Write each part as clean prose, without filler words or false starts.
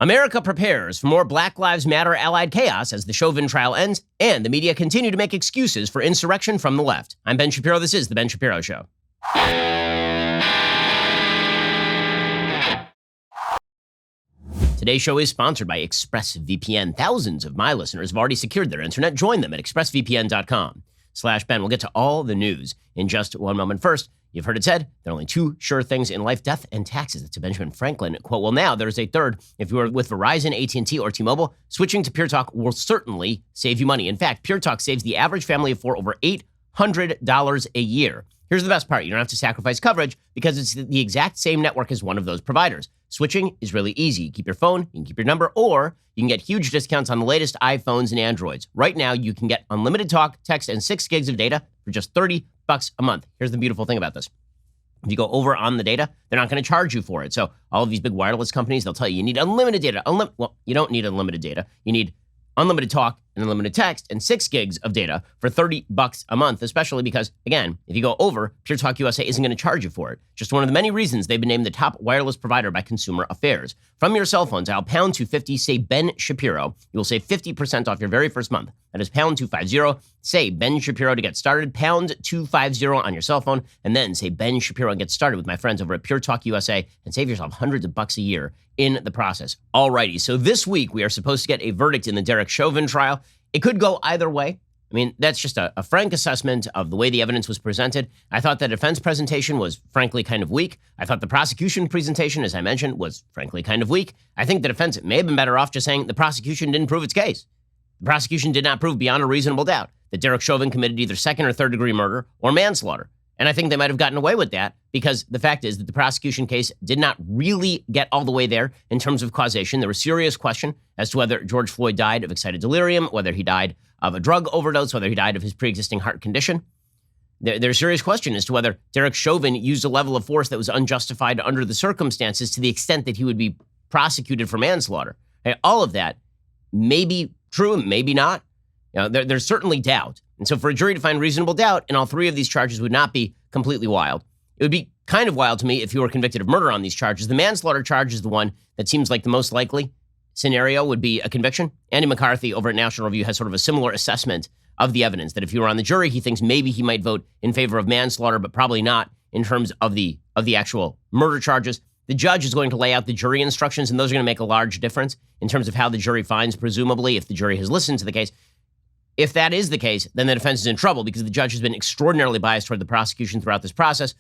America prepares for more Black Lives Matter allied chaos as the Chauvin trial ends, and the media continue to make excuses for insurrection from the left. I'm Ben Shapiro. This is The Ben Shapiro Show. Today's show is sponsored by ExpressVPN. Thousands of my listeners have already secured their internet. Join them at expressvpn.com/Ben. We'll get to all the news in just one moment. First, you've heard it said, there are only two sure things in life, death and taxes. It's a Benjamin Franklin quote. Well, now there's a third. If you are with Verizon, AT&T, or T-Mobile, switching to Pure Talk will certainly save you money. In fact, Pure Talk saves the average family of four over $800 a year. Here's the best part. You don't have to sacrifice coverage because it's the exact same network as one of those providers. Switching is really easy. You keep your phone, you can keep your number, or you can get huge discounts on the latest iPhones and Androids. Right now, you can get unlimited talk, text, and 6 gigs of data for just $30 a month. Here's the beautiful thing about this. If you go over on the data, they're not going to charge you for it. So all of these big wireless companies, they'll tell you need unlimited data. Well, you don't need unlimited data. You need unlimited talk and unlimited text and 6 gigs of data for $30 a month, especially because, again, if you go over, Pure Talk USA isn't going to charge you for it. Just one of the many reasons they've been named the top wireless provider by Consumer Affairs. From your cell phones, dial pound 250, say Ben Shapiro. You will save 50% off your very first month. That is pound 250, say Ben Shapiro to get started, pound 250 on your cell phone, and then say Ben Shapiro and get started with my friends over at Pure Talk USA and save yourself hundreds of bucks a year in the process. Alrighty, so this week we are supposed to get a verdict in the Derek Chauvin trial. It could go either way. I mean, that's just a frank assessment of the way the evidence was presented. I thought the defense presentation was frankly kind of weak. I thought the prosecution presentation, as I mentioned, was frankly kind of weak. I think the defense may have been better off just saying the prosecution didn't prove its case. The prosecution did not prove beyond a reasonable doubt that Derek Chauvin committed either second or third degree murder or manslaughter. And I think they might have gotten away with that because the fact is that the prosecution case did not really get all the way there in terms of causation. There was serious question as to whether George Floyd died of excited delirium, whether he died of a drug overdose, whether he died of his pre-existing heart condition. There's serious question as to whether Derek Chauvin used a level of force that was unjustified under the circumstances to the extent that he would be prosecuted for manslaughter. All of that may be true, maybe not. There's certainly doubt. And so for a jury to find reasonable doubt in all three of these charges would not be completely wild. It would be kind of wild to me if you were convicted of murder on these charges. The manslaughter charge is the one that seems like the most likely scenario would be a conviction. Andy McCarthy over at National Review has sort of a similar assessment of the evidence, that if you were on the jury, he thinks maybe he might vote in favor of manslaughter, but probably not in terms of the actual murder charges. The judge is going to lay out the jury instructions, and those are going to make a large difference in terms of how the jury finds, presumably, if the jury has listened to the case. If that is the case, then the defense is in trouble because the judge has been extraordinarily biased toward the prosecution throughout this process,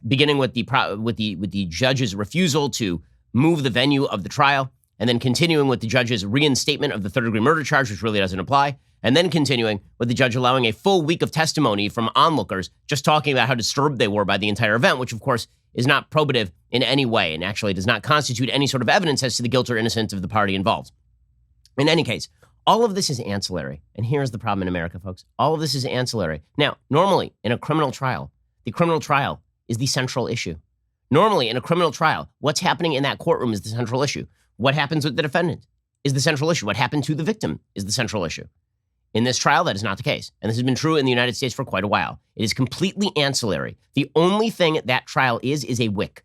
beginning with the judge's refusal to move the venue of the trial, and then continuing with the judge's reinstatement of the third-degree murder charge, which really doesn't apply, and then continuing with the judge allowing a full week of testimony from onlookers just talking about how disturbed they were by the entire event, which, of course, is not probative in any way and actually does not constitute any sort of evidence as to the guilt or innocence of the party involved. In any case, all of this is ancillary. And here's the problem in America, folks. All of this is ancillary. Now, normally in a criminal trial, the criminal trial is the central issue. Normally in a criminal trial, what's happening in that courtroom is the central issue. What happens with the defendant is the central issue. What happened to the victim is the central issue. In this trial, that is not the case. And this has been true in the United States for quite a while. It is completely ancillary. The only thing that trial is a wick.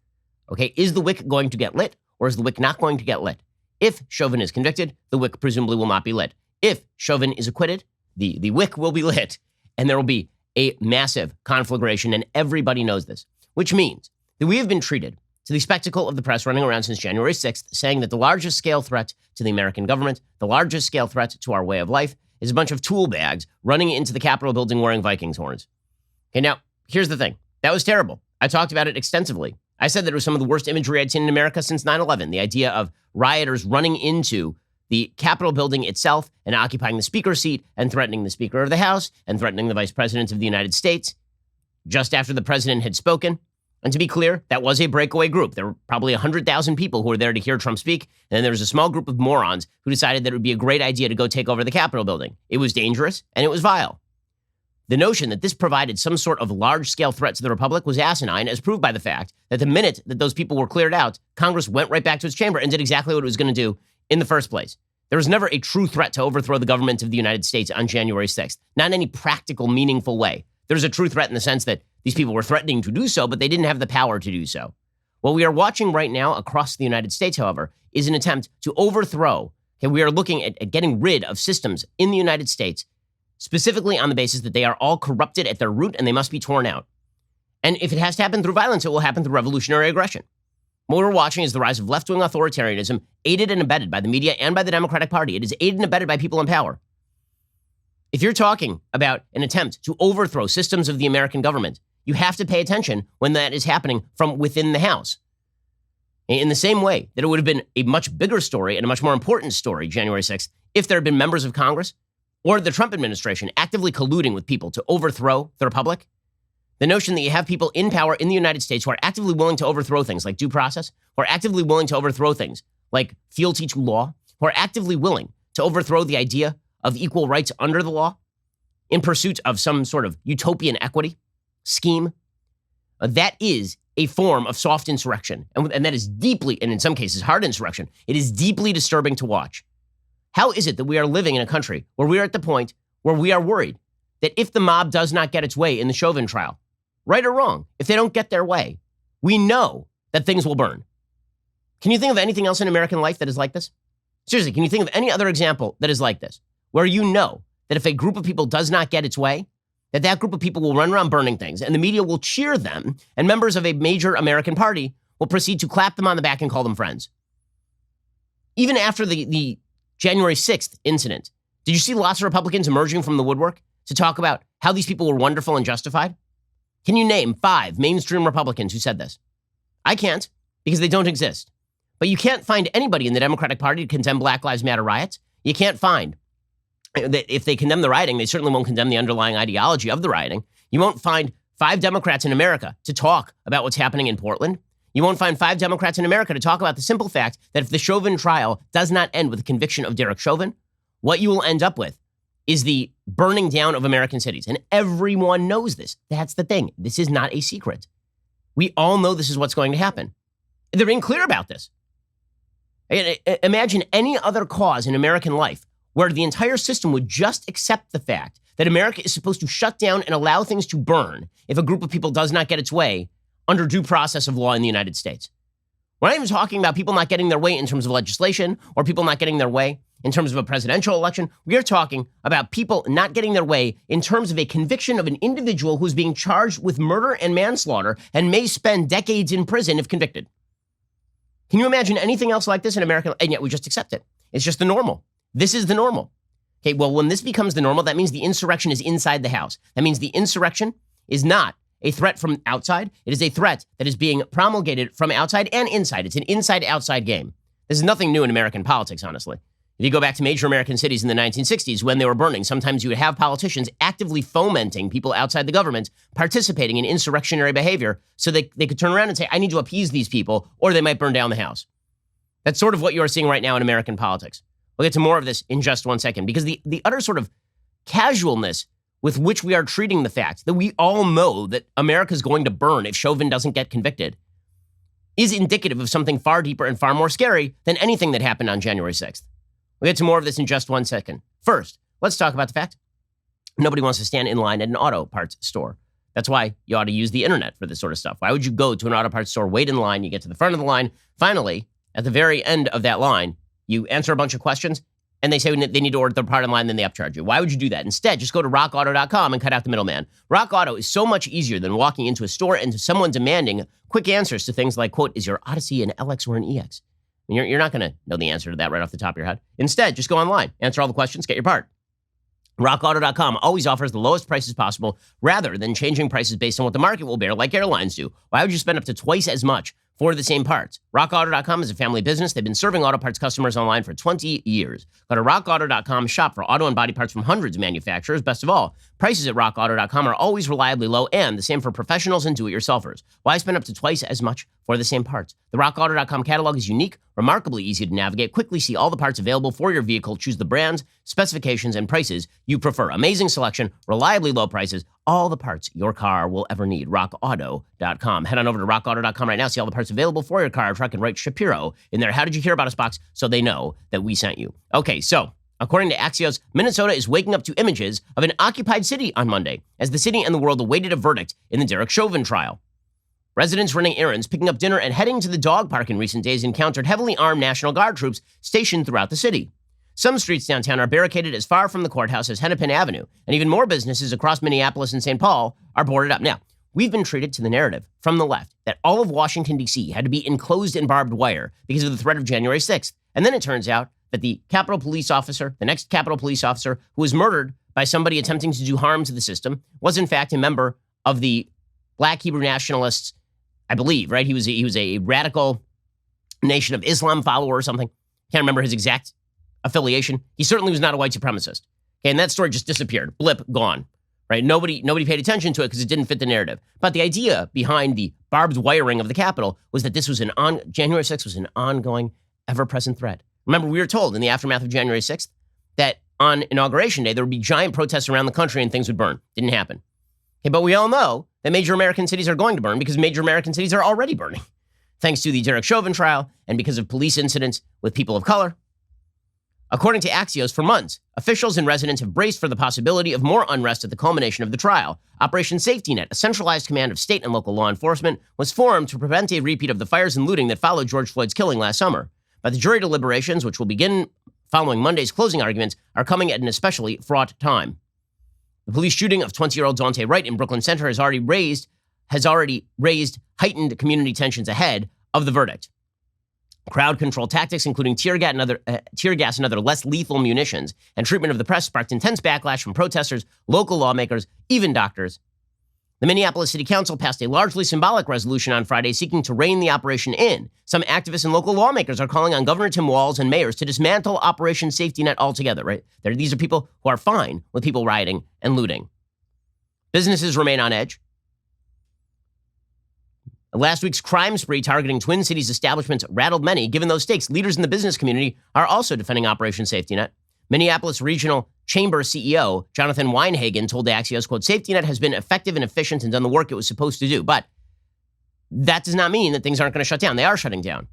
Okay, is the wick going to get lit or is the wick not going to get lit? If Chauvin is convicted, the wick presumably will not be lit. If Chauvin is acquitted, the wick will be lit, and there will be a massive conflagration, and everybody knows this, which means that we have been treated to the spectacle of the press running around since January 6th, saying that the largest scale threat to the American government, the largest scale threat to our way of life, is a bunch of tool bags running into the Capitol building wearing Vikings horns. Okay, now, here's the thing. That was terrible. I talked about it extensively. I said that it was some of the worst imagery I'd seen in America since 9/11, the idea of rioters running into the Capitol building itself and occupying the speaker's seat and threatening the Speaker of the House and threatening the Vice President of the United States just after the president had spoken. And to be clear, that was a breakaway group. There were probably 100,000 people who were there to hear Trump speak, and then there was a small group of morons who decided that it would be a great idea to go take over the Capitol building. It was dangerous, and it was vile. The notion that this provided some sort of large-scale threat to the Republic was asinine, as proved by the fact that the minute that those people were cleared out, Congress went right back to its chamber and did exactly what it was going to do in the first place. There was never a true threat to overthrow the government of the United States on January 6th, not in any practical, meaningful way. There was a true threat in the sense that these people were threatening to do so, but they didn't have the power to do so. What we are watching right now across the United States, however, is an attempt to overthrow. Okay, we are looking at getting rid of systems in the United States, specifically on the basis that they are all corrupted at their root and they must be torn out. And if it has to happen through violence, it will happen through revolutionary aggression. What we're watching is the rise of left-wing authoritarianism, aided and abetted by the media and by the Democratic Party. It is aided and abetted by people in power. If you're talking about an attempt to overthrow systems of the American government, you have to pay attention when that is happening from within the House. In the same way that it would have been a much bigger story and a much more important story, January 6th, if there had been members of Congress or the Trump administration actively colluding with people to overthrow the republic. The notion that you have people in power in the United States who are actively willing to overthrow things like due process, who are actively willing to overthrow things like fealty to law, who are actively willing to overthrow the idea of equal rights under the law in pursuit of some sort of utopian equity scheme, that is a form of soft insurrection. And that is deeply, and in some cases, hard insurrection. It is deeply disturbing to watch. How is it that we are living in a country where we are at the point where we are worried that if the mob does not get its way in the Chauvin trial, right or wrong, if they don't get their way, we know that things will burn? Can you think of anything else in American life that is like this? Seriously, can you think of any other example that is like this, where you know that if a group of people does not get its way, that group of people will run around burning things, and the media will cheer them, and members of a major American party will proceed to clap them on the back and call them friends? Even after the January 6th incident, did you see lots of Republicans emerging from the woodwork to talk about how these people were wonderful and justified? Can you name 5 mainstream Republicans who said this? I can't, because they don't exist. But you can't find anybody in the Democratic Party to condemn Black Lives Matter riots. You can't find that if they condemn the rioting, they certainly won't condemn the underlying ideology of the rioting. You won't find 5 Democrats in America to talk about what's happening in Portland. You won't find 5 Democrats in America to talk about the simple fact that if the Chauvin trial does not end with the conviction of Derek Chauvin, what you will end up with is the burning down of American cities. And everyone knows this. That's the thing. This is not a secret. We all know this is what's going to happen. They're being clear about this. Imagine any other cause in American life where the entire system would just accept the fact that America is supposed to shut down and allow things to burn if a group of people does not get its way under due process of law in the United States. We're not even talking about people not getting their way in terms of legislation or people not getting their way in terms of a presidential election. We are talking about people not getting their way in terms of a conviction of an individual who's being charged with murder and manslaughter and may spend decades in prison if convicted. Can you imagine anything else like this in America? And yet we just accept it. It's just the normal. This is the normal. Okay, well, when this becomes the normal, that means the insurrection is inside the house. That means the insurrection is not a threat from outside. It is a threat that is being promulgated from outside and inside. It's an inside-outside game. This is nothing new in American politics, honestly. If you go back to major American cities in the 1960s when they were burning, sometimes you would have politicians actively fomenting people outside the government participating in insurrectionary behavior so they could turn around and say, I need to appease these people, or they might burn down the house. That's sort of what you are seeing right now in American politics. We'll get to more of this in just one second, because the utter sort of casualness with which we are treating the fact that we all know that America is going to burn if Chauvin doesn't get convicted is indicative of something far deeper and far more scary than anything that happened on January 6th. We'll get to more of this in just one second. First, let's talk about the fact nobody wants to stand in line at an auto parts store. That's why you ought to use the internet for this sort of stuff. Why would you go to an auto parts store, wait in line, you get to the front of the line, finally, at the very end of that line, you answer a bunch of questions, and they say they need to order their part in line, then they upcharge you. Why would you do that? Instead, just go to rockauto.com and cut out the middleman. Rock Auto is so much easier than walking into a store and to someone demanding quick answers to things like, quote, is your Odyssey an LX or an EX? You're not going to know the answer to that right off the top of your head. Instead, just go online, answer all the questions, get your part. RockAuto.com always offers the lowest prices possible rather than changing prices based on what the market will bear like airlines do. Why would you spend up to twice as much for the same parts? RockAuto.com is a family business. They've been serving auto parts customers online for 20 years. Go to RockAuto.com, shop for auto and body parts from hundreds of manufacturers. Best of all, prices at RockAuto.com are always reliably low, and the same for professionals and do-it-yourselfers. Why spend up to twice as much for the same parts? The RockAuto.com catalog is unique, remarkably easy to navigate. Quickly see all the parts available for your vehicle. Choose the brands, specifications, and prices you prefer. Amazing selection, reliably low prices, all the parts your car will ever need. RockAuto.com. Head on over to RockAuto.com right now. See all the parts available for your car or truck and write Shapiro in there. How did you hear about us box so they know that we sent you? Okay, so according to Axios, Minnesota is waking up to images of an occupied city on Monday as the city and the world awaited a verdict in the Derek Chauvin trial. Residents running errands, picking up dinner, and heading to the dog park in recent days encountered heavily armed National Guard troops stationed throughout the city. Some streets downtown are barricaded as far from the courthouse as Hennepin Avenue, and even more businesses across Minneapolis and St. Paul are boarded up. Now, we've been treated to the narrative from the left that all of Washington, D.C. had to be enclosed in barbed wire because of the threat of January 6th. And then it turns out that the Capitol Police officer, the next Capitol Police officer who was murdered by somebody attempting to do harm to the system, was in fact a member of the Black Hebrew Nationalists, I believe, right? He was a radical Nation of Islam follower or something. Can't remember his exact affiliation. He certainly was not a white supremacist. Okay, and that story just disappeared. Blip, gone. Right? Nobody paid attention to it because it didn't fit the narrative. But the idea behind the barbed wiring of the Capitol was that this was January 6th was an ongoing, ever-present threat. Remember, we were told in the aftermath of January 6th that on Inauguration Day, there would be giant protests around the country and things would burn. Didn't happen. Okay, but we all know that major American cities are going to burn because major American cities are already burning, thanks to the Derek Chauvin trial and because of police incidents with people of color. According to Axios, for months, officials and residents have braced for the possibility of more unrest at the culmination of the trial. Operation Safety Net, a centralized command of state and local law enforcement, was formed to prevent a repeat of the fires and looting that followed George Floyd's killing last summer. But the jury deliberations, which will begin following Monday's closing arguments, are coming at an especially fraught time. The police shooting of 20-year-old Daunte Wright in Brooklyn Center has already raised heightened community tensions ahead of the verdict. Crowd control tactics, including tear gas and other less lethal munitions, and treatment of the press sparked intense backlash from protesters, local lawmakers, even doctors. The Minneapolis City Council passed a largely symbolic resolution on Friday seeking to rein the operation in. Some activists and local lawmakers are calling on Governor Tim Walz and mayors to dismantle Operation Safety Net altogether, right? These are people who are fine with people rioting and looting. Businesses remain on edge. Last week's crime spree targeting Twin Cities establishments rattled many. Given those stakes, leaders in the business community are also defending Operation Safety Net. Minneapolis Regional Chamber CEO Jonathan Weinhagen told Axios, quote, "Safety Net has been effective and efficient and done the work it was supposed to do. But that does not mean that things aren't going to shut down. They are shutting down."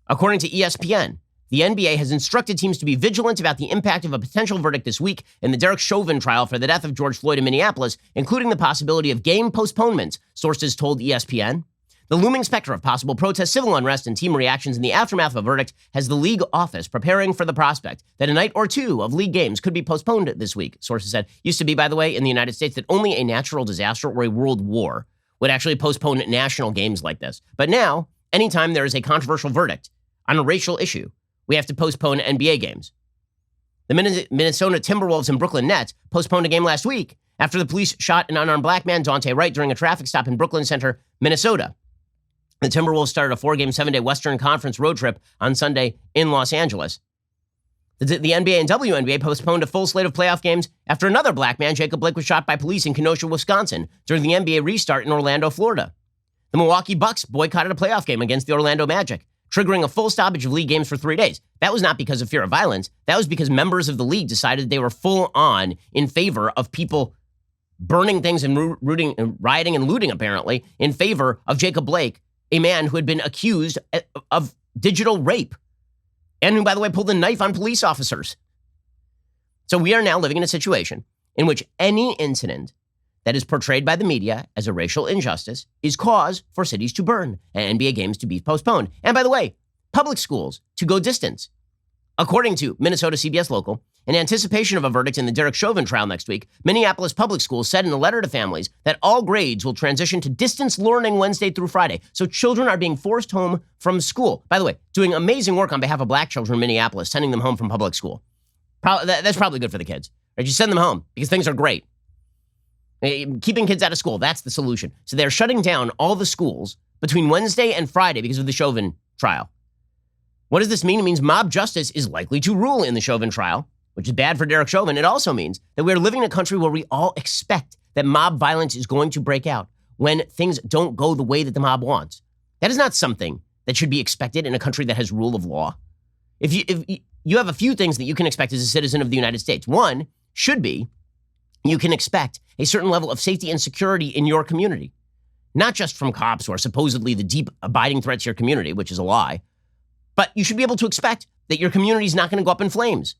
According to ESPN, the NBA has instructed teams to be vigilant about the impact of a potential verdict this week in the Derek Chauvin trial for the death of George Floyd in Minneapolis, including the possibility of game postponements, sources told ESPN. The looming specter of possible protests, civil unrest, and team reactions in the aftermath of a verdict has the league office preparing for the prospect that a night or two of league games could be postponed this week, sources said. Used to be, by the way, in the United States that only a natural disaster or a world war would actually postpone national games like this. But now, anytime there is a controversial verdict on a racial issue, we have to postpone NBA games. The Minnesota Timberwolves and Brooklyn Nets postponed a game last week after the police shot an unarmed black man, Daunte Wright, during a traffic stop in Brooklyn Center, Minnesota. The Timberwolves started a 4-game, 7-day Western Conference road trip on Sunday in Los Angeles. The NBA and WNBA postponed a full slate of playoff games after another black man, Jacob Blake, was shot by police in Kenosha, Wisconsin, during the NBA restart in Orlando, Florida. The Milwaukee Bucks boycotted a playoff game against the Orlando Magic, triggering a full stoppage of league games for 3 days. That was not because of fear of violence. That was because members of the league decided they were full on in favor of people burning things and rioting and looting, apparently, in favor of Jacob Blake, a man who had been accused of digital rape and who, by the way, pulled a knife on police officers. So we are now living in a situation in which any incident that is portrayed by the media as a racial injustice is cause for cities to burn and NBA games to be postponed. And by the way, public schools to go distance. According to Minnesota CBS Local, in anticipation of a verdict in the Derek Chauvin trial next week, Minneapolis Public Schools said in a letter to families that all grades will transition to distance learning Wednesday through Friday. So children are being forced home from school. By the way, doing amazing work on behalf of black children in Minneapolis, sending them home from public school. That's probably good for the kids. Right? You send them home because things are great. Keeping kids out of school, that's the solution. So they're shutting down all the schools between Wednesday and Friday because of the Chauvin trial. What does this mean? It means mob justice is likely to rule in the Chauvin trial, which is bad for Derek Chauvin. It also means that we're living in a country where we all expect that mob violence is going to break out when things don't go the way that the mob wants. That is not something that should be expected in a country that has rule of law. If you have a few things that you can expect as a citizen of the United States. One should be you can expect a certain level of safety and security in your community, not just from cops who are supposedly the deep abiding threat to your community, which is a lie. But you should be able to expect that your community is not going to go up in flames.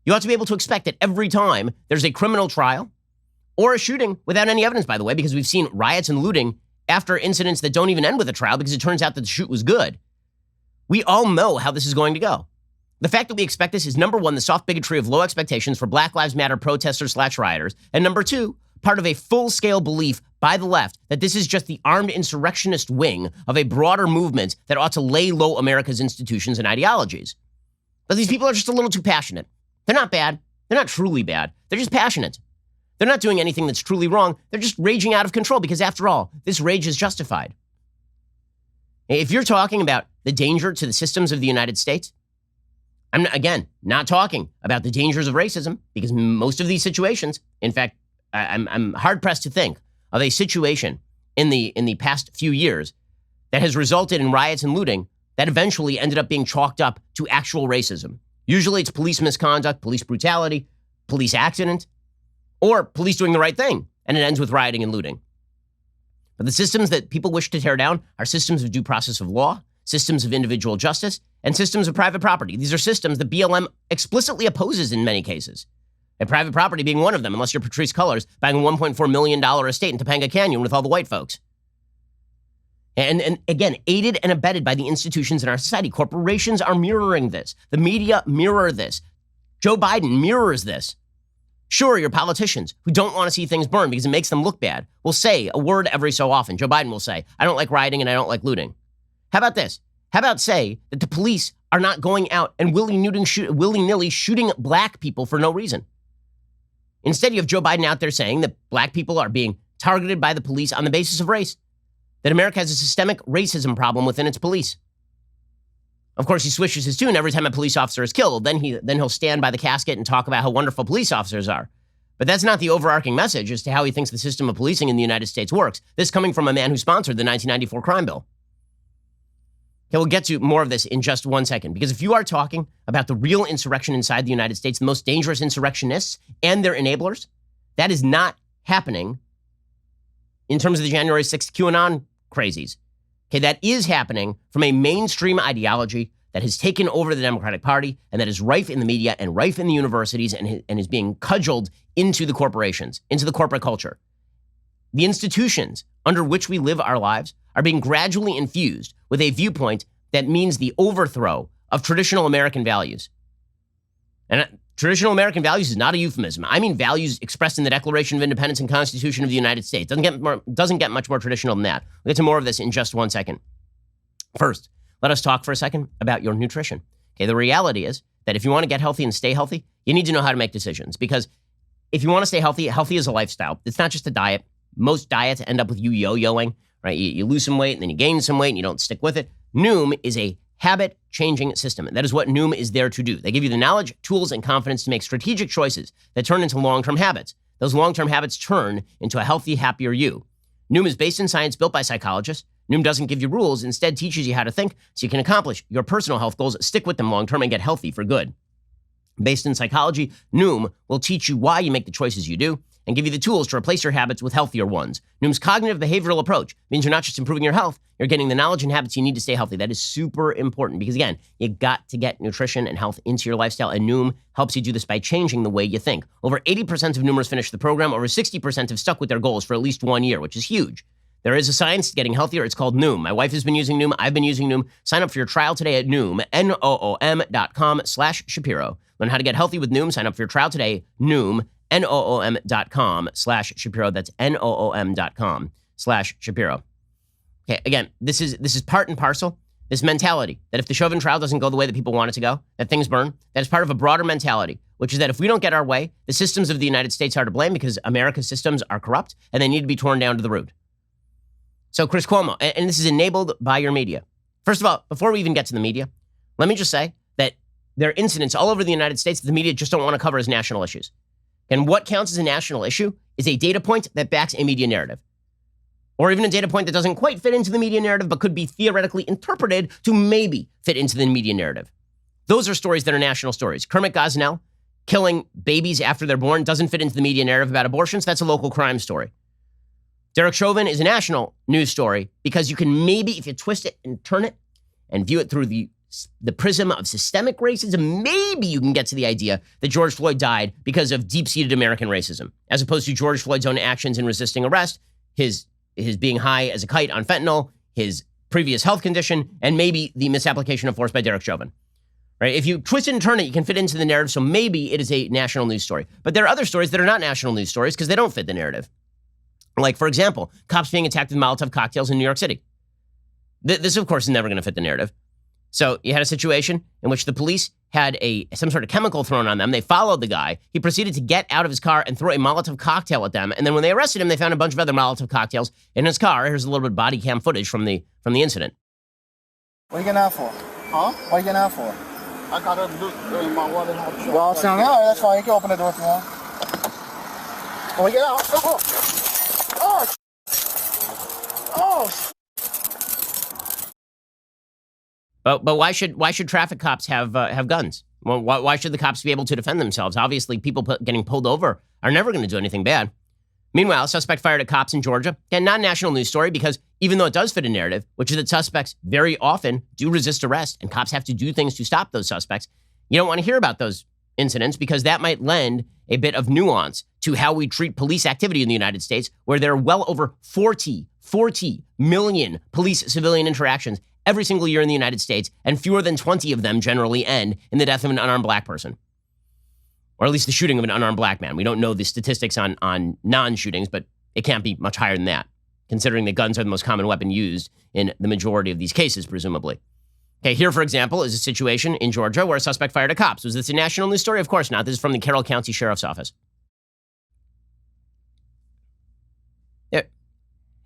You ought to be able to expect that every time there's a criminal trial or a shooting without any evidence, by the way, because we've seen riots and looting after incidents that don't even end with a trial because it turns out that the shoot was good. We all know how this is going to go. The fact that we expect this is, number one, the soft bigotry of low expectations for Black Lives Matter protesters / rioters, and number two, part of a full-scale belief by the left that this is just the armed insurrectionist wing of a broader movement that ought to lay low America's institutions and ideologies. But these people are just a little too passionate. They're not bad. They're not truly bad. They're just passionate. They're not doing anything that's truly wrong. They're just raging out of control because, after all, this rage is justified. If you're talking about the danger to the systems of the United States, I'm, again, not talking about the dangers of racism, because most of these situations, in fact, I'm hard-pressed to think of a situation in the past few years that has resulted in riots and looting that eventually ended up being chalked up to actual racism. Usually it's police misconduct, police brutality, police accident, or police doing the right thing, and it ends with rioting and looting. But the systems that people wish to tear down are systems of due process of law, systems of individual justice, and systems of private property. These are systems that BLM explicitly opposes in many cases. And private property being one of them, unless you're Patrisse Cullors buying a $1.4 million estate in Topanga Canyon with all the white folks. And again, aided and abetted by the institutions in our society. Corporations are mirroring this. The media mirror this. Joe Biden mirrors this. Sure, your politicians who don't want to see things burn because it makes them look bad will say a word every so often. Joe Biden will say, I don't like rioting and I don't like looting. How about this? How about say that the police are not going out and willy-nilly shooting black people for no reason? Instead, you have Joe Biden out there saying that black people are being targeted by the police on the basis of race, that America has a systemic racism problem within its police. Of course, he switches his tune every time a police officer is killed. Then he'll stand by the casket and talk about how wonderful police officers are. But that's not the overarching message as to how he thinks the system of policing in the United States works. This coming from a man who sponsored the 1994 crime bill. Okay, we'll get to more of this in just 1 second, because if you are talking about the real insurrection inside the United States, the most dangerous insurrectionists and their enablers, that is not happening in terms of the January 6th QAnon crazies. Okay, that is happening from a mainstream ideology that has taken over the Democratic Party and that is rife in the media and rife in the universities and is being cudgeled into the corporations, into the corporate culture. The institutions under which we live our lives are being gradually infused with a viewpoint that means the overthrow of traditional American values. And traditional American values is not a euphemism. I mean values expressed in the Declaration of Independence and Constitution of the United States. Doesn't get much more traditional than that. We'll get to more of this in just 1 second. First, let us talk for a second about your nutrition. Okay, the reality is that if you want to get healthy and stay healthy, you need to know how to make decisions, because if you want to stay healthy, healthy is a lifestyle. It's not just a diet. Most diets end up with you yo-yoing, right? You lose some weight and then you gain some weight and you don't stick with it. Noom is a habit-changing system, and that is what Noom is there to do. They give you the knowledge, tools, and confidence to make strategic choices that turn into long-term habits. Those long-term habits turn into a healthy, happier you. Noom is based in science, built by psychologists. Noom doesn't give you rules, instead teaches you how to think so you can accomplish your personal health goals, stick with them long-term, and get healthy for good. Based in psychology, Noom will teach you why you make the choices you do and give you the tools to replace your habits with healthier ones. Noom's cognitive behavioral approach means you're not just improving your health, you're getting the knowledge and habits you need to stay healthy. That is super important because, again, you got to get nutrition and health into your lifestyle, and Noom helps you do this by changing the way you think. Over 80% of Noomers finish the program. Over 60% have stuck with their goals for at least 1 year, which is huge. There is a science to getting healthier. It's called Noom. My wife has been using Noom. I've been using Noom. Sign up for your trial today at Noom, Noom.com/Shapiro. Learn how to get healthy with Noom. Sign up for your trial today, Noom, Noom.com/Shapiro. That's Noom.com/Shapiro. Okay, again, this is part and parcel, this mentality that if the Chauvin trial doesn't go the way that people want it to go, that things burn, that is part of a broader mentality, which is that if we don't get our way, the systems of the United States are to blame because America's systems are corrupt and they need to be torn down to the root. So Chris Cuomo, and this is enabled by your media. First of all, before we even get to the media, let me just say that there are incidents all over the United States that the media just don't want to cover as national issues. And what counts as a national issue is a data point that backs a media narrative. Or even a data point that doesn't quite fit into the media narrative, but could be theoretically interpreted to maybe fit into the media narrative. Those are stories that are national stories. Kermit Gosnell killing babies after they're born doesn't fit into the media narrative about abortions. That's a local crime story. Derek Chauvin is a national news story because you can maybe, if you twist it and turn it and view it through the prism of systemic racism, maybe you can get to the idea that George Floyd died because of deep-seated American racism, as opposed to George Floyd's own actions in resisting arrest, his his being high as a kite on fentanyl, his previous health condition, and maybe the misapplication of force by Derek Chauvin. Right? If you twist it and turn it, you can fit into the narrative, so maybe it is a national news story. But there are other stories that are not national news stories because they don't fit the narrative. Like, for example, cops being attacked with Molotov cocktails in New York City. This, of course, is never going to fit the narrative. So you had a situation in which the police had some sort of chemical thrown on them. They followed the guy. He proceeded to get out of his car and throw a Molotov cocktail at them. And then when they arrested him, they found a bunch of other Molotov cocktails in his car. Here's a little bit of body cam footage from the incident. What are you getting out for? Huh? What are you getting out for? I got to do my wallet. Well, sound all right. That's fine. You can open the door if you want. When we get out. Oh. Oh. But why should traffic cops have guns? Well, why should the cops be able to defend themselves? Obviously, people getting pulled over are never going to do anything bad. Meanwhile, a suspect fired at cops in Georgia. Again, not a national news story because even though it does fit a narrative, which is that suspects very often do resist arrest and cops have to do things to stop those suspects, you don't want to hear about those incidents because that might lend a bit of nuance to how we treat police activity in the United States, where there are well over 40 million police-civilian interactions every single year in the United States, and fewer than 20 of them generally end in the death of an unarmed black person. Or at least the shooting of an unarmed black man. We don't know the statistics on non-shootings, but it can't be much higher than that, considering that guns are the most common weapon used in the majority of these cases, presumably. Okay, here, for example, is a situation in Georgia where a suspect fired at cops. Was this a national news story? Of course not. This is from the Carroll County Sheriff's Office. Yeah.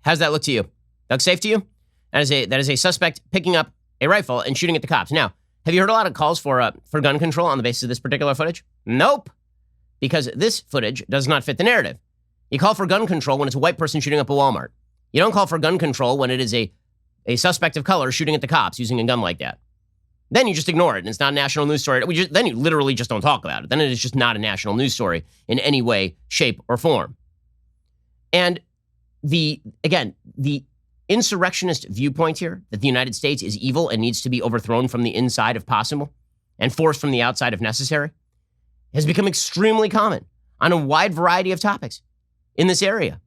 How's that look to you? Look safe to you? That is a suspect picking up a rifle and shooting at the cops. Now, have you heard a lot of calls for gun control on the basis of this particular footage? Nope. Because this footage does not fit the narrative. You call for gun control when it's a white person shooting up a Walmart. You don't call for gun control when it is a suspect of color shooting at the cops using a gun like that. Then you just ignore it, and it's not a national news story. Then you literally just don't talk about it. Then it is just not a national news story in any way, shape, or form. And the insurrectionist viewpoint here, that the United States is evil and needs to be overthrown from the inside if possible and forced from the outside if necessary, has become extremely common on a wide variety of topics in this area.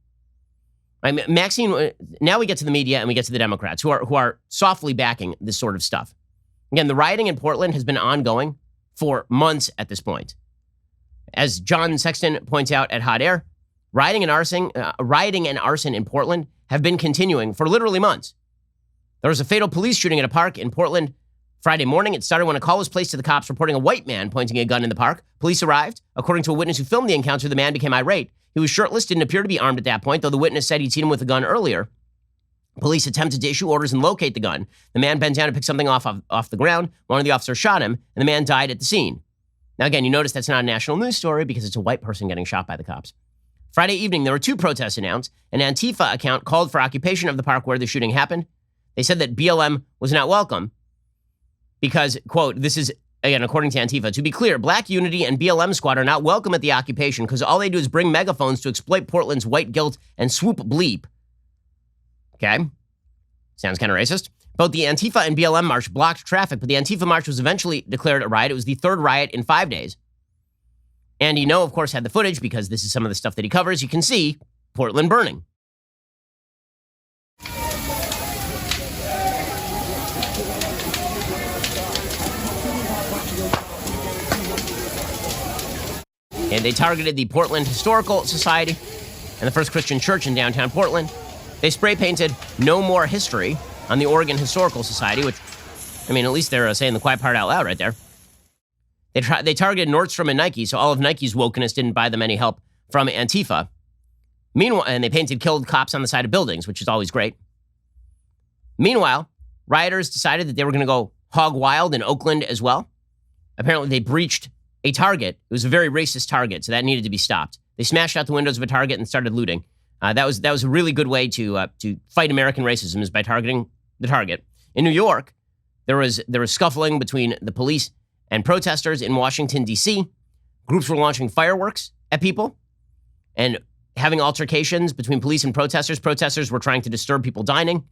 Maxine, now we get to the media and we get to the Democrats who are softly backing this sort of stuff. Again, the rioting in Portland has been ongoing for months at this point. As John Sexton points out at Hot Air, rioting and arson in Portland have been continuing for literally months. There was a fatal police shooting at a park in Portland Friday morning. It started when a call was placed to the cops reporting a white man pointing a gun in the park. Police arrived. According to a witness who filmed the encounter, the man became irate. He was shirtless, didn't appear to be armed at that point, though the witness said he'd seen him with a gun earlier. Police attempted to issue orders and locate the gun. The man bent down and picked something off the ground. One of the officers shot him, and the man died at the scene. Now, again, you notice that's not a national news story because it's a white person getting shot by the cops. Friday evening, there were two protests announced. An Antifa account called for occupation of the park where the shooting happened. They said that BLM was not welcome because, quote, this is, again, according to Antifa, to be clear, Black Unity and BLM Squad are not welcome at the occupation because all they do is bring megaphones to exploit Portland's white guilt and swoop bleep. Okay? Sounds kind of racist. Both the Antifa and BLM march blocked traffic, but the Antifa march was eventually declared a riot. It was the third riot in 5 days. And of course, had the footage because this is some of the stuff that he covers. You can see Portland burning. And they targeted the Portland Historical Society and the First Christian Church in downtown Portland. They spray painted "No More History" on the Oregon Historical Society, which, at least they're saying the quiet part out loud right there. They targeted Nordstrom and Nike, so all of Nike's wokeness didn't buy them any help from Antifa. Meanwhile, and they painted killed cops on the side of buildings, which is always great. Meanwhile, rioters decided that they were going to go hog wild in Oakland as well. Apparently, they breached a Target. It was a very racist Target, so that needed to be stopped. They smashed out the windows of a Target and started looting. That was a really good way to fight American racism, is by targeting the Target. In New York, there was scuffling between the police and protesters in Washington, D.C. Groups were launching fireworks at people and having altercations between police and protesters. Protesters were trying to disturb people dining.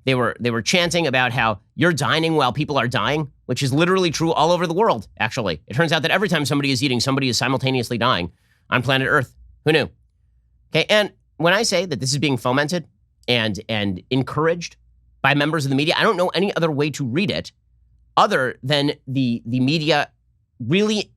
They were chanting about how you're dining while people are dying, which is literally true all over the world, actually. It turns out that every time somebody is eating, somebody is simultaneously dying on planet Earth. Who knew? Okay, and when I say that this is being fomented, and encouraged by members of the media. I don't know any other way to read it other than the media really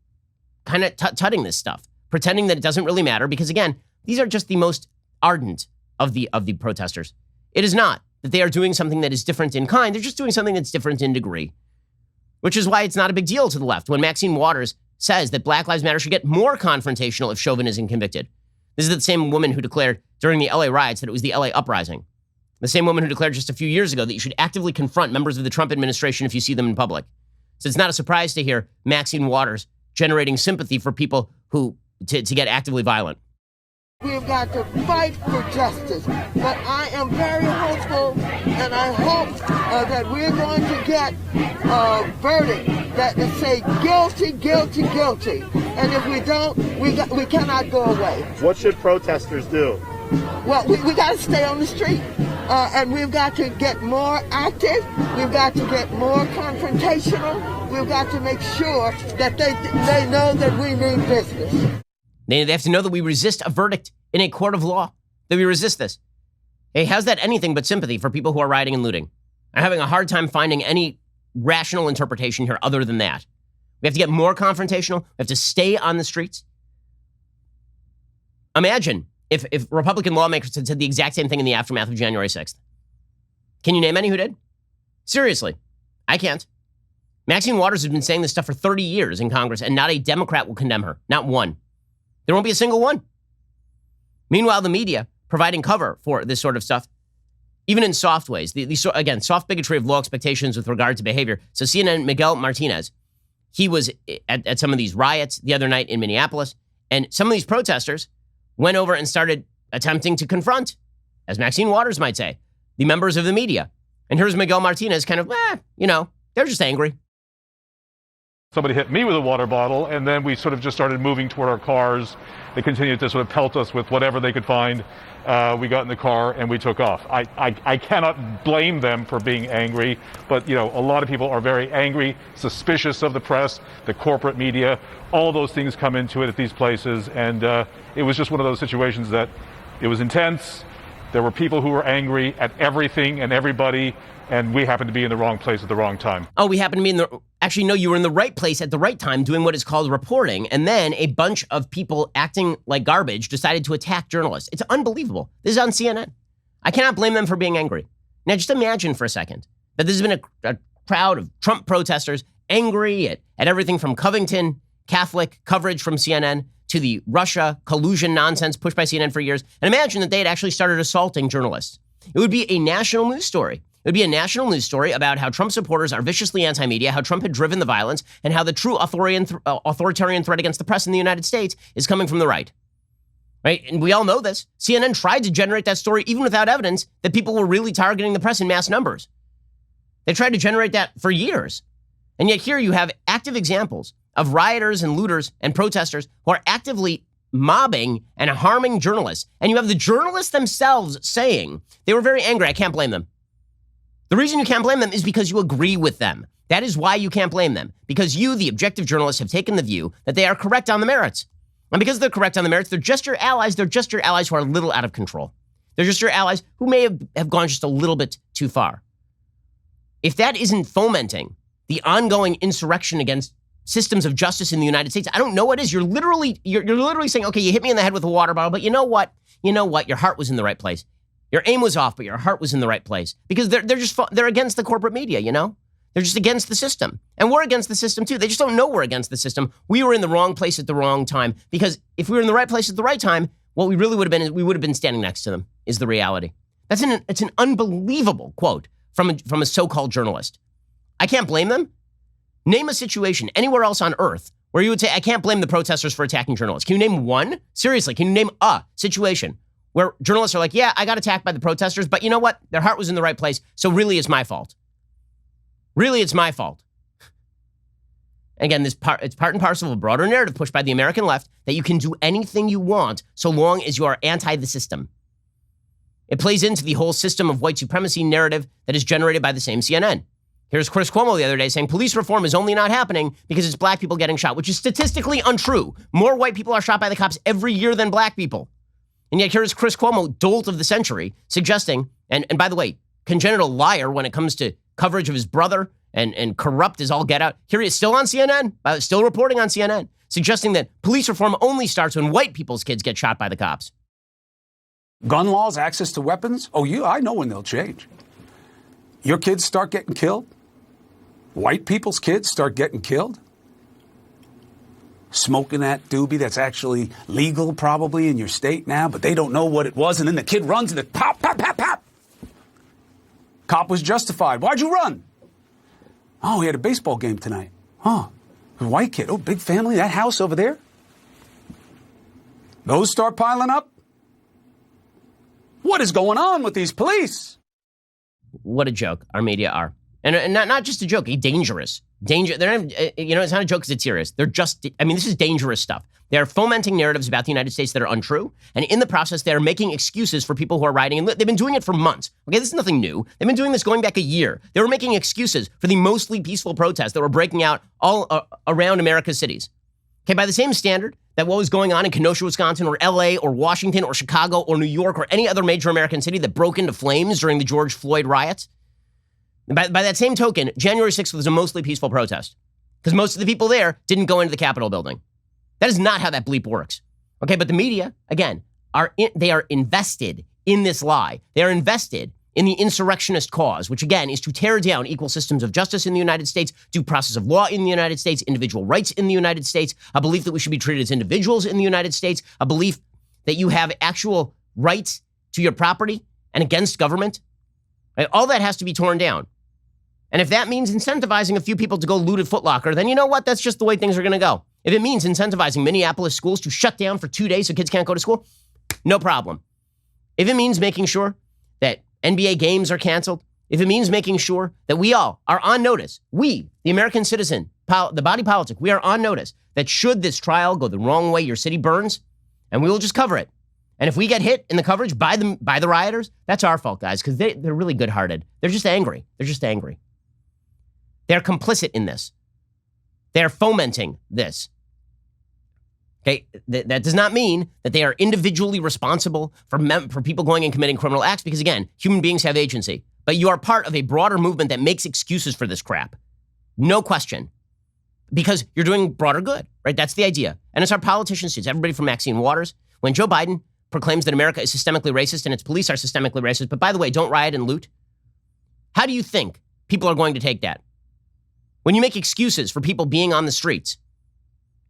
kind of tutting this stuff, pretending that it doesn't really matter, because again, these are just the most ardent of the protesters. It is not that they are doing something that is different in kind. They're just doing something that's different in degree, which is why it's not a big deal to the left when Maxine Waters says that Black Lives Matter should get more confrontational if Chauvin isn't convicted. This is the same woman who declared during the LA riots that it was the LA uprising. The same woman who declared just a few years ago that you should actively confront members of the Trump administration if you see them in public. So it's not a surprise to hear Maxine Waters generating sympathy for people who to get actively violent. We've got to fight for justice, but I am very hopeful, and I hope that we're going to get a verdict that will say guilty, guilty, guilty. And if we don't, we cannot go away. What should protesters do? Well, we got to stay on the street, and we've got to get more active. We've got to get more confrontational. We've got to make sure that they know that we mean business. They have to know that we resist a verdict in a court of law, that we resist this. Hey, how's that anything but sympathy for people who are rioting and looting? I'm having a hard time finding any rational interpretation here other than that. We have to get more confrontational. We have to stay on the streets. Imagine if Republican lawmakers had said the exact same thing in the aftermath of January 6th. Can you name any who did? Seriously, I can't. Maxine Waters has been saying this stuff for 30 years in Congress, and not a Democrat will condemn her. Not one. There won't be a single one. Meanwhile, the media providing cover for this sort of stuff, even in soft ways. Again, soft bigotry of low expectations with regard to behavior. So CNN, Miguel Martinez, he was at some of these riots the other night in Minneapolis, and some of these protesters went over and started attempting to confront, as Maxine Waters might say, the members of the media. And here's Miguel Martinez kind of, they're just angry. Somebody hit me with a water bottle, and then we sort of just started moving toward our cars. They continued to sort of pelt us with whatever they could find. We got in the car and we took off. I cannot blame them for being angry, but a lot of people are very angry, suspicious of the press, the corporate media. All those things come into it at these places, and it was just one of those situations that it was intense. There were people who were angry at everything and everybody, and we happened to be in the wrong place at the wrong time. Oh, we happened to be actually, no, you were in the right place at the right time doing what is called reporting, and then a bunch of people acting like garbage decided to attack journalists. It's unbelievable. This is on CNN. I cannot blame them for being angry. Now, just imagine for a second that this has been a crowd of Trump protesters angry at everything from Covington Catholic coverage from CNN to the Russia collusion nonsense pushed by CNN for years, and imagine that they had actually started assaulting journalists. It would be a national news story. It would be a national news story about how Trump supporters are viciously anti-media, how Trump had driven the violence, and how the true authoritarian threat against the press in the United States is coming from the right. Right? And we all know this. CNN tried to generate that story even without evidence that people were really targeting the press in mass numbers. They tried to generate that for years. And yet here you have active examples of rioters and looters and protesters who are actively mobbing and harming journalists. And you have the journalists themselves saying they were very angry. I can't blame them. The reason you can't blame them is because you agree with them. That is why you can't blame them. Because you, the objective journalists, have taken the view that they are correct on the merits. And because they're correct on the merits, they're just your allies. They're just your allies who are a little out of control. They're just your allies who may have gone just a little bit too far. If that isn't fomenting the ongoing insurrection against systems of justice in the United States, I don't know what is. You're literally saying, okay, you hit me in the head with a water bottle, but you know what? Your heart was in the right place. Your aim was off, but your heart was in the right place. Because they're against the corporate media, They're just against the system. And we're against the system too. They just don't know we're against the system. We were in the wrong place at the wrong time. Because if we were in the right place at the right time, what we really would have been is we would have been standing next to them, is the reality. It's an unbelievable quote from a so-called journalist. I can't blame them. Name a situation anywhere else on earth where you would say, I can't blame the protesters for attacking journalists. Can you name one? Seriously, can you name a situation where journalists are like, yeah, I got attacked by the protesters, but you know what? Their heart was in the right place, so really it's my fault. Really, it's my fault. Again, it's part and parcel of a broader narrative pushed by the American left that you can do anything you want so long as you are anti the system. It plays into the whole system of white supremacy narrative that is generated by the same CNN. Here's Chris Cuomo the other day saying police reform is only not happening because it's black people getting shot, which is statistically untrue. More white people are shot by the cops every year than black people. And yet here's Chris Cuomo, dolt of the century, suggesting, and by the way, congenital liar when it comes to coverage of his brother and corrupt as all get out. Here he is still on CNN, still reporting on CNN, suggesting that police reform only starts when white people's kids get shot by the cops. Gun laws, access to weapons. Oh, yeah, I know when they'll change. Your kids start getting killed. White people's kids start getting killed. Smoking that doobie that's actually legal probably in your state now, but they don't know what it was. And then the kid runs and it pop, pop, pop, pop. Cop was justified. Why'd you run? Oh, he had a baseball game tonight. Oh, a white kid. Oh, big family. That house over there. Those start piling up. What is going on with these police? What a joke our media are. And not just a joke, dangerous. They're not, it's not a joke because it's serious. They're just, this is dangerous stuff. They're fomenting narratives about the United States that are untrue. And in the process, they're making excuses for people who are rioting. And they've been doing it for months. Okay, this is nothing new. They've been doing this going back a year. They were making excuses for the mostly peaceful protests that were breaking out all around America's cities. Okay, by the same standard that what was going on in Kenosha, Wisconsin, or LA, or Washington, or Chicago, or New York, or any other major American city that broke into flames during the George Floyd riots. By that same token, January 6th was a mostly peaceful protest because most of the people there didn't go into the Capitol building. That is not how that bleep works. Okay, but the media, again, they are invested in this lie. They are invested in the insurrectionist cause, which again is to tear down equal systems of justice in the United States, due process of law in the United States, individual rights in the United States, a belief that we should be treated as individuals in the United States, a belief that you have actual rights to your property and against government. Right? All that has to be torn down. And if that means incentivizing a few people to go loot a Foot Locker, then you know what? That's just the way things are going to go. If it means incentivizing Minneapolis schools to shut down for 2 days so kids can't go to school, no problem. If it means making sure that NBA games are canceled, if it means making sure that we all are on notice, we, the American citizen, the body politic, we are on notice that should this trial go the wrong way, your city burns, and we will just cover it. And if we get hit in the coverage by the rioters, that's our fault, guys, because they're really good-hearted. They're just angry. They're just angry. They're complicit in this. They're fomenting this. Okay, that does not mean that they are individually responsible for people going and committing criminal acts because, again, human beings have agency. But you are part of a broader movement that makes excuses for this crap. No question. Because you're doing broader good, right? That's the idea. And it's our politicians, it's everybody from Maxine Waters. When Joe Biden proclaims that America is systemically racist and its police are systemically racist, but by the way, don't riot and loot, how do you think people are going to take that? When you make excuses for people being on the streets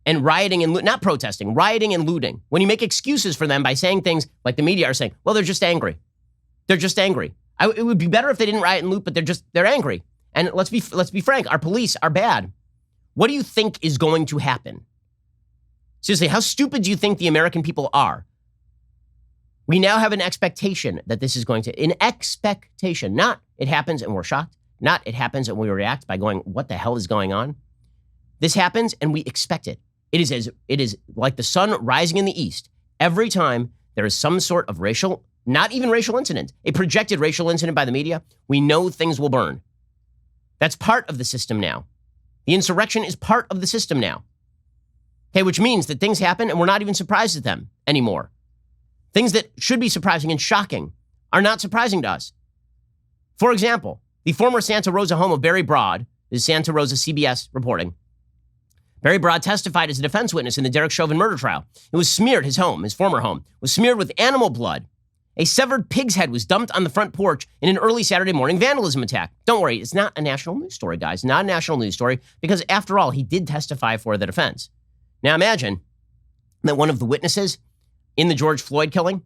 and rioting and not protesting, rioting and looting, when you make excuses for them by saying things like the media are saying, well, they're just angry. They're just angry. It would be better if they didn't riot and loot, but they're angry. And let's be frank, our police are bad. What do you think is going to happen? Seriously, how stupid do you think the American people are? We now have an expectation that this is going to, an expectation, not it happens and we're shocked. Not it happens and we react by going, what the hell is going on? This happens and we expect it. It is like the sun rising in the east. Every time there is some sort of racial, not even racial incident, a projected racial incident by the media, we know things will burn. That's part of the system now. The insurrection is part of the system now. Okay, which means that things happen and we're not even surprised at them anymore. Things that should be surprising and shocking are not surprising to us. For example, the former Santa Rosa home of Barry Broad, this is Santa Rosa CBS reporting. Barry Broad testified as a defense witness in the Derek Chauvin murder trial. It was smeared, his former home, was smeared with animal blood. A severed pig's head was dumped on the front porch in an early Saturday morning vandalism attack. Don't worry, it's not a national news story, guys. Not a national news story, because after all, he did testify for the defense. Now imagine that one of the witnesses in the George Floyd killing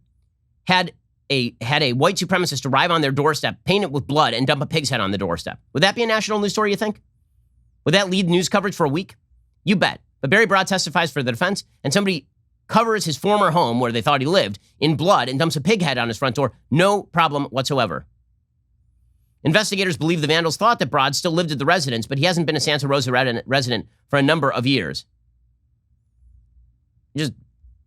had a white supremacist arrive on their doorstep, paint it with blood, and dump a pig's head on the doorstep. Would that be a national news story, you think? Would that lead news coverage for a week? You bet. But Barry Broad testifies for the defense, and somebody covers his former home where they thought he lived in blood and dumps a pig head on his front door. No problem whatsoever. Investigators believe the vandals thought that Broad still lived at the residence, but he hasn't been a Santa Rosa resident for a number of years. Just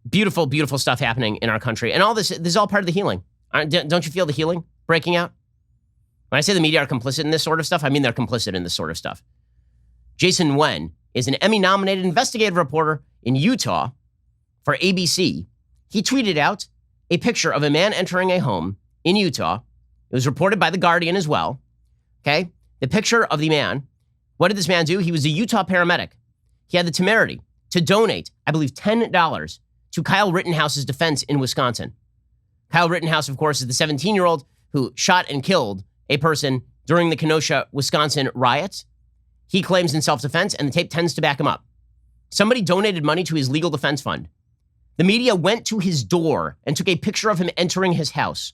beautiful, beautiful stuff happening in our country. And all this is all part of the healing. Don't you feel the healing breaking out? When I say the media are complicit in this sort of stuff, I mean they're complicit in this sort of stuff. Jason Wen is an Emmy-nominated investigative reporter in Utah for ABC. He tweeted out a picture of a man entering a home in Utah. It was reported by The Guardian as well. Okay? The picture of the man. What did this man do? He was a Utah paramedic. He had the temerity to donate, I believe, $10 to Kyle Rittenhouse's defense in Wisconsin. Kyle Rittenhouse, of course, is the 17-year-old who shot and killed a person during the Kenosha, Wisconsin riots. He claims in self-defense, and the tape tends to back him up. Somebody donated money to his legal defense fund. The media went to his door and took a picture of him entering his house.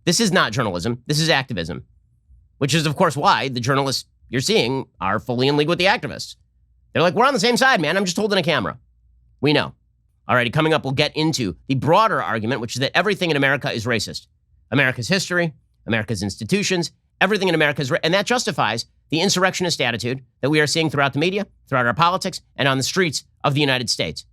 This is not journalism. This is activism, which is, of course, why the journalists you're seeing are fully in league with the activists. They're like, we're on the same side, man. I'm just holding a camera. We know. Alrighty, coming up, we'll get into the broader argument, which is that everything in America is racist. America's history, America's institutions, everything in America is and that justifies the insurrectionist attitude that we are seeing throughout the media, throughout our politics, and on the streets of the United States.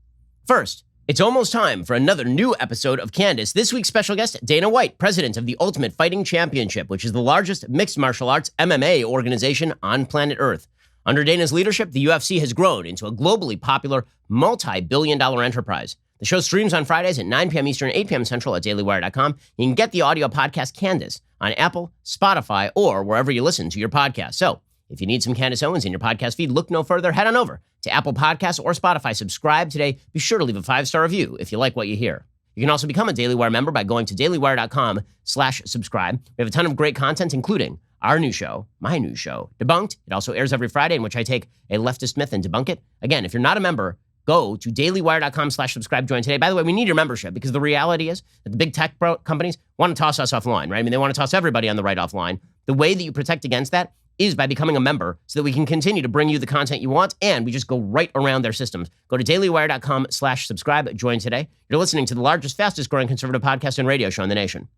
First, it's almost time for another new episode of Candace. This week's special guest, Dana White, president of the Ultimate Fighting Championship, which is the largest mixed martial arts MMA organization on planet Earth. Under Dana's leadership, the UFC has grown into a globally popular, multi-billion-dollar enterprise. The show streams on Fridays at 9 p.m. Eastern, 8 p.m. Central at dailywire.com. You can get the audio podcast Candace on Apple, Spotify, or wherever you listen to your podcast. So, if you need some Candace Owens in your podcast feed, look no further. Head on over to Apple Podcasts or Spotify. Subscribe today. Be sure to leave a 5-star review if you like what you hear. You can also become a Daily Wire member by going to dailywire.com/subscribe. We have a ton of great content, including our new show, my new show, Debunked. It also airs every Friday, in which I take a leftist myth and debunk it. Again, if you're not a member, go to dailywire.com/subscribe. Join today. By the way, we need your membership because the reality is that the big tech companies want to toss us offline, right? I mean, they want to toss everybody on the right offline. The way that you protect against that is by becoming a member so that we can continue to bring you the content you want, and we just go right around their systems. Go to dailywire.com/subscribe. Join today. You're listening to the largest, fastest growing conservative podcast and radio show in the nation.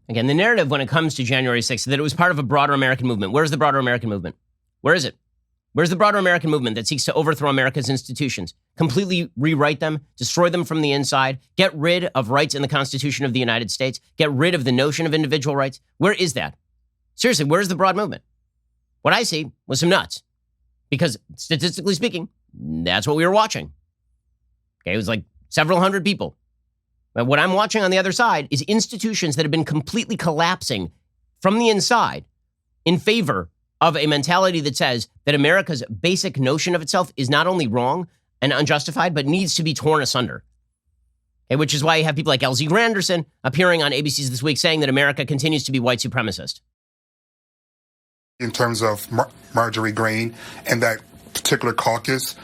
Again, the narrative when it comes to January 6th is that it was part of a broader American movement. Where's the broader American movement? Where is it? Where's the broader American movement that seeks to overthrow America's institutions, completely rewrite them, destroy them from the inside, get rid of rights in the Constitution of the United States, get rid of the notion of individual rights? Where is that? Seriously, where's the broad movement? What I see was some nuts. Because statistically speaking, that's what we were watching. Okay, it was like several hundred people. But what I'm watching on the other side is institutions that have been completely collapsing from the inside in favor of a mentality that says that America's basic notion of itself is not only wrong and unjustified, but needs to be torn asunder. Okay, which is why you have people like L.Z. Granderson appearing on ABC's This Week saying that America continues to be white supremacist. In terms of Marjorie Greene and that particular caucus,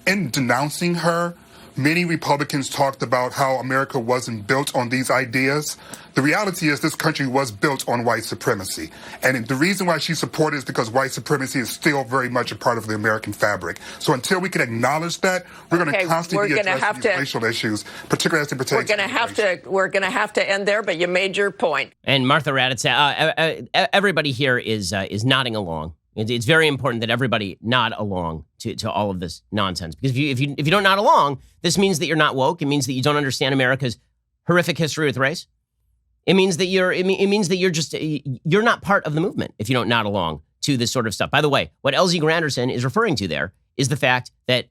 in denouncing her, many Republicans talked about how America wasn't built on these ideas. The reality is this country was built on white supremacy. And the reason why she supported is because white supremacy is still very much a part of the American fabric. So until we can acknowledge that, we're going to constantly be addressing these racial issues, particularly as it pertains to immigration. We're going to have to end there, but you made your point. And Martha Raddatz, everybody here is nodding along. It's very important that everybody nod along to all of this nonsense. Because if you don't nod along, this means that you're not woke. It means that you don't understand America's horrific history with race. It means that you're not part of the movement if you don't nod along to this sort of stuff. By the way, what L.Z. Granderson is referring to there is the fact that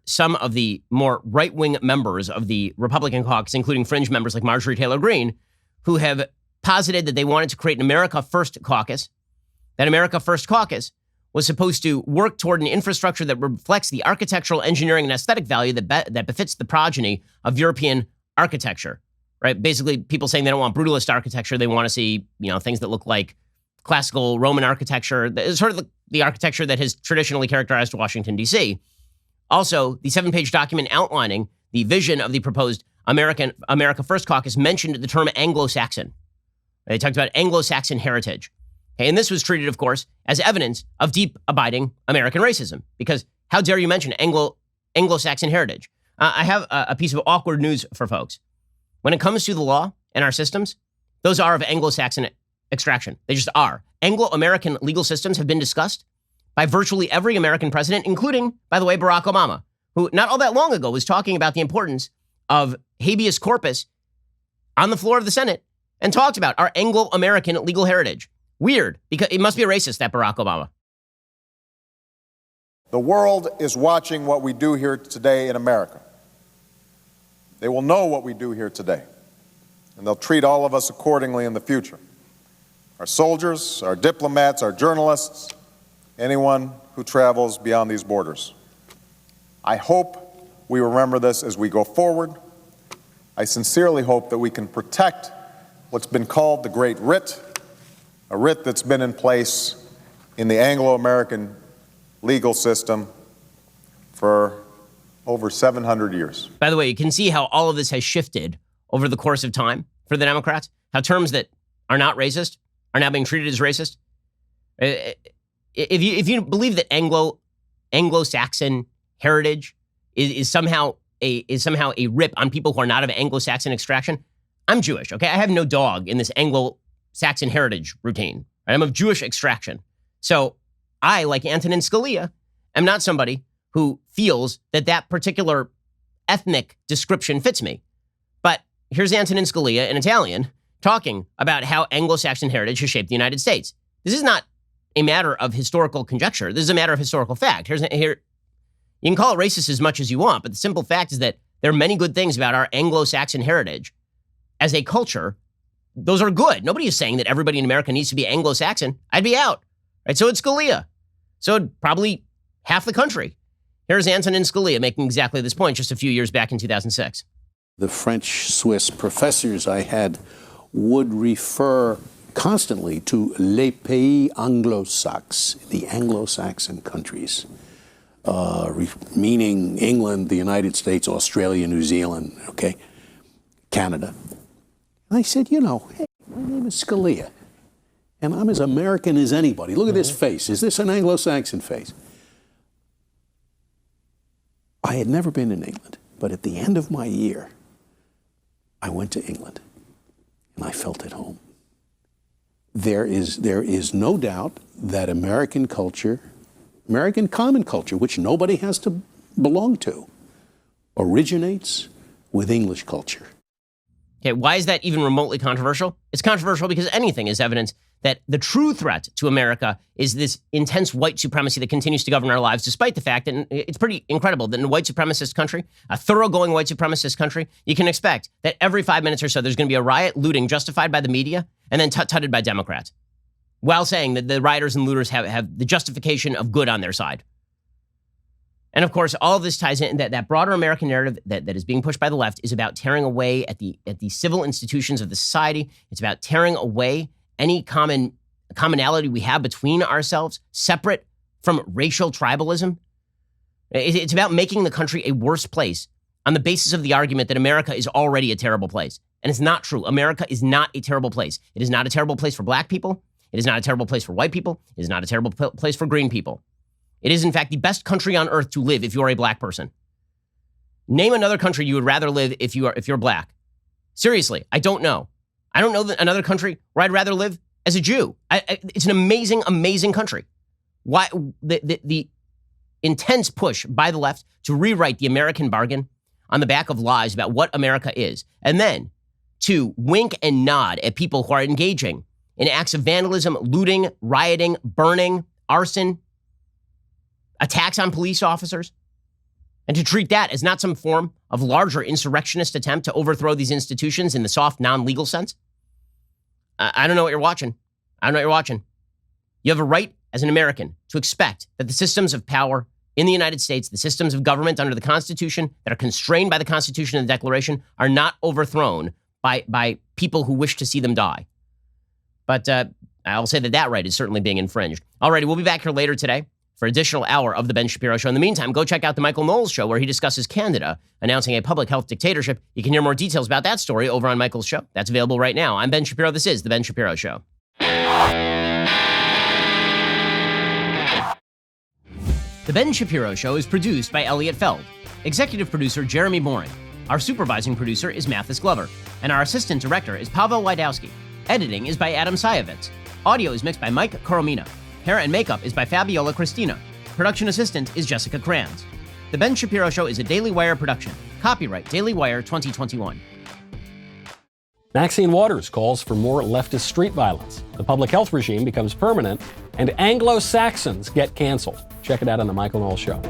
some of the more right-wing members of the Republican caucus, including fringe members like Marjorie Taylor Greene, who have posited that they wanted to create an America First caucus. That America First caucus was supposed to work toward an infrastructure that reflects the architectural, engineering, and aesthetic value that befits the progeny of European architecture, right? Basically, people saying they don't want brutalist architecture. They want to see, things that look like classical Roman architecture, sort of the architecture that has traditionally characterized Washington, D.C. Also, the 7-page document outlining the vision of the proposed America First caucus mentioned the term Anglo-Saxon. They talked about Anglo-Saxon heritage. And this was treated, of course, as evidence of deep, abiding American racism. Because how dare you mention Anglo-Saxon heritage? I have a piece of awkward news for folks. When it comes to the law and our systems, those are of Anglo-Saxon extraction. They just are. Anglo-American legal systems have been discussed by virtually every American president, including, by the way, Barack Obama, who not all that long ago was talking about the importance of habeas corpus on the floor of the Senate and talked about our Anglo-American legal heritage. Weird, because it must be a racist, that Barack Obama. The world is watching what we do here today in America. They will know what we do here today, and they'll treat all of us accordingly in the future. Our soldiers, our diplomats, our journalists, anyone who travels beyond these borders. I hope we remember this as we go forward. I sincerely hope that we can protect what's been called the Great Writ, a writ that's been in place in the Anglo-American legal system for over 700 years. By the way, you can see how all of this has shifted over the course of time for the Democrats, how terms that are not racist are now being treated as racist. If you believe that Anglo-Saxon heritage is somehow a rip on people who are not of Anglo-Saxon extraction, I'm Jewish, okay? I have no dog in this Anglo-Saxon heritage routine. Right? I'm of Jewish extraction. So I, like Antonin Scalia, am not somebody who feels that that particular ethnic description fits me. But here's Antonin Scalia, an Italian, talking about how Anglo-Saxon heritage has shaped the United States. This is not a matter of historical conjecture. This is a matter of historical fact. Here, you can call it racist as much as you want, but the simple fact is that there are many good things about our Anglo-Saxon heritage. As a culture, those are good. Nobody is saying that everybody in America needs to be Anglo-Saxon. I'd be out. Right? So it's Scalia. So probably half the country. Here's Antonin Scalia making exactly this point just a few years back in 2006. The French-Swiss professors I had would refer constantly to les pays anglo-saxons, the Anglo-Saxon countries, meaning England, the United States, Australia, New Zealand, okay, Canada. And I said, hey, my name is Scalia, and I'm as American as anybody. Look at this face. Is this an Anglo-Saxon face? I had never been in England, but at the end of my year, I went to England, and I felt at home. There is no doubt that American culture, American common culture, which nobody has to belong to, originates with English culture. Okay, why is that even remotely controversial? It's controversial because anything is evidence that the true threat to America is this intense white supremacy that continues to govern our lives, despite the fact that it's pretty incredible that in a white supremacist country, a thoroughgoing white supremacist country, you can expect that every 5 minutes or so there's going to be a riot, looting justified by the media, and then tutted by Democrats, while saying that the rioters and looters have the justification of good on their side. And of course, all of this ties in that broader American narrative that is being pushed by the left is about tearing away at the civil institutions of the society. It's about tearing away any commonality we have between ourselves, separate from racial tribalism. It's about making the country a worse place on the basis of the argument that America is already a terrible place. And it's not true. America is not a terrible place. It is not a terrible place for black people. It is not a terrible place for white people. It is not a terrible place for green people. It is, in fact, the best country on earth to live if you are a black person. Name another country you would rather live if you're black. Seriously, I don't know. I don't know another country where I'd rather live as a Jew. It's an amazing, amazing country. Why the intense push by the left to rewrite the American bargain on the back of lies about what America is, and then to wink and nod at people who are engaging in acts of vandalism, looting, rioting, burning, arson, attacks on police officers, and to treat that as not some form of larger insurrectionist attempt to overthrow these institutions in the soft, non-legal sense. I don't know what you're watching. I don't know what you're watching. You have a right as an American to expect that the systems of power in the United States, the systems of government under the Constitution that are constrained by the Constitution and the Declaration, are not overthrown by people who wish to see them die. But I'll say that right is certainly being infringed. Alrighty, we'll be back here later today for an additional hour of The Ben Shapiro Show. In the meantime, go check out the Michael Knowles Show, where he discusses Canada announcing a public health dictatorship. You can hear more details about that story over on Michael's show. That's available right now. I'm Ben Shapiro. This is The Ben Shapiro Show. The Ben Shapiro Show is produced by Elliot Feld, executive producer Jeremy Boring. Our supervising producer is Mathis Glover, and our assistant director is Pavel Wydowski. Editing is by Adam Sayevitz. Audio is mixed by Mike Coromina. Hair and makeup is by Fabiola Cristina. Production assistant is Jessica Kranz. The Ben Shapiro Show is a Daily Wire production. Copyright Daily Wire 2021. Maxine Waters calls for more leftist street violence. The public health regime becomes permanent and Anglo-Saxons get canceled. Check it out on The Michael Knowles Show.